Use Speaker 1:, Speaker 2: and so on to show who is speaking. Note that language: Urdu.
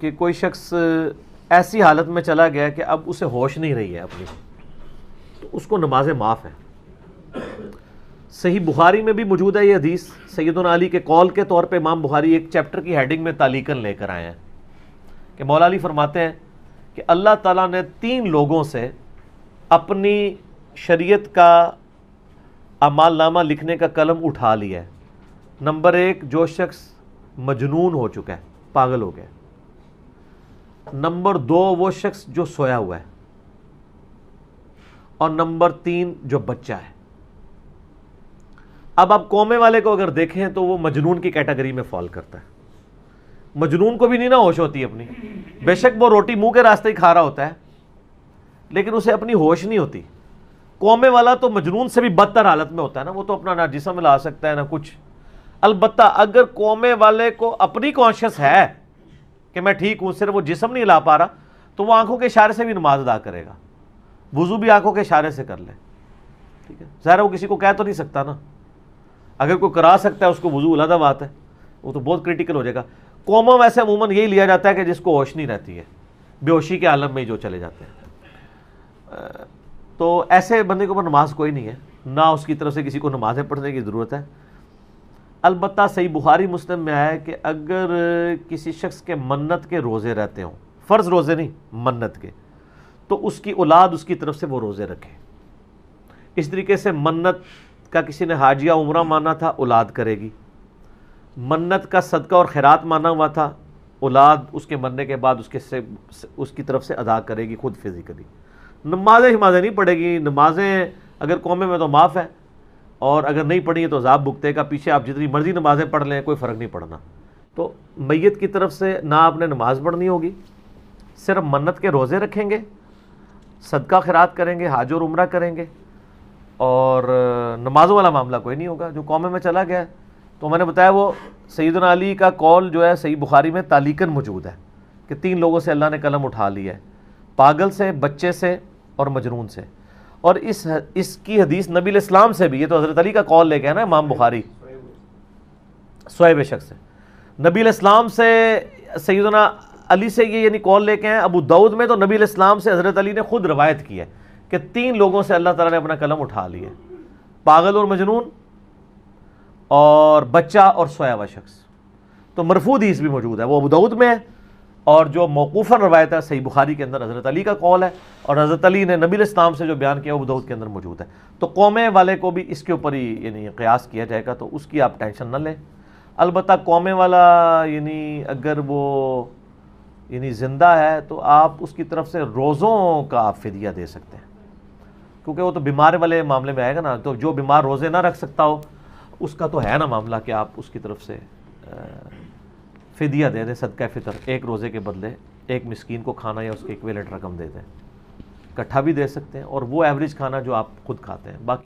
Speaker 1: کہ کوئی شخص ایسی حالت میں چلا گیا کہ اب اسے ہوش نہیں رہی ہے اپنی، تو اس کو نمازیں معاف ہیں۔ صحیح بخاری میں بھی موجود ہے یہ حدیث، سیدنا علی کے قول کے طور پہ امام بخاری ایک چیپٹر کی ہیڈنگ میں تعلیقاً لے کر آئے ہیں کہ مولا علی فرماتے ہیں کہ اللہ تعالیٰ نے 3 لوگوں سے اپنی شریعت کا اعمال نامہ لکھنے کا قلم اٹھا لیا ہے۔ نمبر 1، جو شخص مجنون ہو چکا ہے، پاگل ہو گیا۔ نمبر 2، وہ شخص جو سویا ہوا ہے، اور نمبر 3، جو بچہ ہے۔ اب آپ قومے والے کو اگر دیکھیں تو وہ مجنون کی کیٹیگری میں فال کرتا ہے۔ مجنون کو بھی نہیں نہ ہوش ہوتی اپنی، بے شک وہ روٹی منہ کے راستے ہی کھا رہا ہوتا ہے لیکن اسے اپنی ہوش نہیں ہوتی۔ قومے والا تو مجنون سے بھی بدتر حالت میں ہوتا ہے نا، وہ تو اپنا نہ جسم ہلا سکتا ہے نہ کچھ۔ البتہ اگر قومے والے کو اپنی کانشیس ہے کہ میں ٹھیک ہوں، صرف وہ جسم نہیں ہلا پا رہا، تو وہ آنکھوں کے اشارے سے بھی نماز ادا کرے گا، وضو بھی آنکھوں کے اشارے سے کر لے، ٹھیک ہے۔ ظاہر وہ کسی کو کہہ تو نہیں سکتا نا، اگر کوئی کرا سکتا ہے اس کو وضو علیحدہ بات ہے، وہ تو بہت کریٹیکل ہو جائے گا۔ قوموں ویسے عموماً یہی لیا جاتا ہے کہ جس کو ہوش نہیں رہتی ہے، بے ہوشی کے عالم میں جو چلے جاتے ہیں، تو ایسے بندے کے اوپر نماز کوئی نہیں ہے، نہ اس کی طرف سے کسی کو نمازیں پڑھنے کی ضرورت ہے۔ البتہ صحیح بخاری مسلم میں آیا ہے کہ اگر کسی شخص کے منت کے روزے رہتے ہوں، فرض روزے نہیں، منت کے، تو اس کی اولاد اس کی طرف سے وہ روزے رکھے۔ اس طریقے سے منت کا کسی نے حاج یا عمرہ مانا تھا، اولاد کرے گی۔ منت کا صدقہ اور خیرات مانا ہوا تھا، اولاد اس کے مرنے کے بعد اس کی طرف سے ادا کرے گی خود فزیکلی۔ نمازیں نہیں پڑھے گی، نمازیں اگر قومے میں تو معاف ہے، اور اگر نہیں پڑھی تو عذاب بھگتے گا، پیچھے آپ جتنی مرضی نمازیں پڑھ لیں کوئی فرق نہیں پڑنا۔ تو میت کی طرف سے نہ آپ نے نماز پڑھنی ہوگی، صرف منت کے روزے رکھیں گے، صدقہ خیرات کریں گے، حج اور عمرہ کریں گے، اور نمازوں والا معاملہ کوئی نہیں ہوگا۔ جو قومے میں چلا گیا ہے تو میں نے بتایا وہ سیدنا علی کا قول جو ہے صحیح بخاری میں تعلیقاً موجود ہے کہ 3 لوگوں سے اللہ نے قلم اٹھا لیا ہے، پاگل سے، بچے سے اور مجنون سے۔ اور اس کی حدیث نبی علیہ السلام سے بھی، یہ تو حضرت علی کا قول لے کے ہے نا امام بخاری، سوئے بے شک سے، نبی علیہ السلام سے سیدنا علی سے یہ یعنی قول لے کے ہیں۔ ابو داؤد میں تو نبی علیہ السلام سے حضرت علی نے خود روایت کی ہے کہ 3 لوگوں سے اللہ تعالیٰ نے اپنا قلم اٹھا لیا ہے، پاگل اور مجنون، اور بچہ اور سویا ہوا شخص۔ تو مرفوع حدیث بھی موجود ہے، وہ ابو داؤد میں ہے، اور جو موقوفاً روایت ہے صحیح بخاری کے اندر حضرت علی کا قول ہے، اور حضرت علی نے نبی علیہ السلام سے جو بیان کیا وہ ابو داؤد کے اندر موجود ہے۔ تو قومے والے کو بھی اس کے اوپر ہی یعنی قیاس کیا جائے گا، تو اس کی آپ ٹینشن نہ لیں۔ البتہ قومے والا یعنی اگر وہ یعنی زندہ ہے تو آپ اس کی طرف سے روزوں کا آپ فدیہ دے سکتے ہیں، کیونکہ وہ تو بیمار والے معاملے میں آئے گا نا، تو جو بیمار روزے نہ رکھ سکتا ہو اس کا تو ہے نا معاملہ کہ آپ اس کی طرف سے فدیہ دے دیں، صدقہ فطر، 1 روزے کے بدلے 1 مسکین کو کھانا یا اس کے ایکویلنٹ رقم دے دیں، اکٹھا بھی دے سکتے ہیں، اور وہ ایوریج کھانا جو آپ خود کھاتے ہیں۔ باقی